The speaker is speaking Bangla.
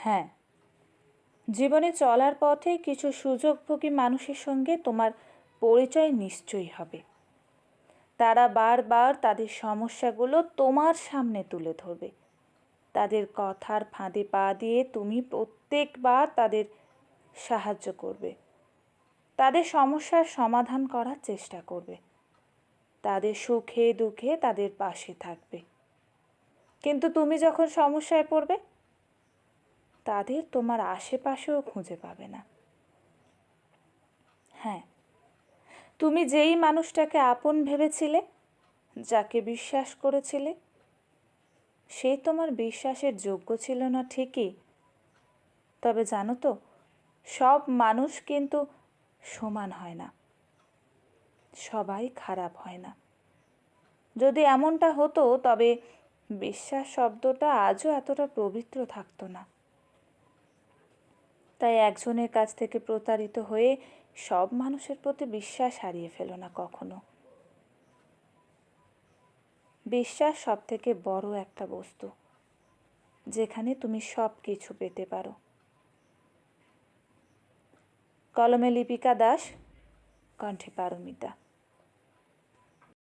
হ্যাঁ, জীবনে চলার পথে কিছু সুযোগভোগী মানুষের সঙ্গে তোমার পরিচয় নিশ্চয়ই হবে। তারা বারবার তাদের সমস্যাগুলো তোমার সামনে তুলে ধরবে। তাদের কথার ফাঁদে পা দিয়ে তুমি প্রত্যেকবার তাদের সাহায্য করবে, তাদের সমস্যার সমাধান করার চেষ্টা করবে, তাদের সুখে দুঃখে তাদের পাশে থাকবে। কিন্তু তুমি যখন সমস্যায় পড়বে, তাদের তোমার আশেপাশেও খুঁজে পাবে না। হ্যাঁ, তুমি যেই মানুষটাকে আপন ভেবেছিলে, যাকে বিশ্বাস করেছিলে, সে তোমার বিশ্বাসের যোগ্য ছিল না ঠিকই, তবে জানো তো, সব মানুষ কিন্তু সমান হয় না, সবাই খারাপ হয় না। যদি এমনটা হতো তবে বিশ্বাস শব্দটা আজও এতটা পবিত্র থাকতো না। তাই একজনের কাছ থেকে প্রতারিত হয়ে সব মানুষের প্রতি বিশ্বাস হারিয়ে ফেলো না কখনো। বিশ্বাস সব থেকে বড় একটা বস্তু, যেখানে তুমি সব কিছু পেতে পারো। কলমে লিপিকা দাস, কণ্ঠে পারমিতা।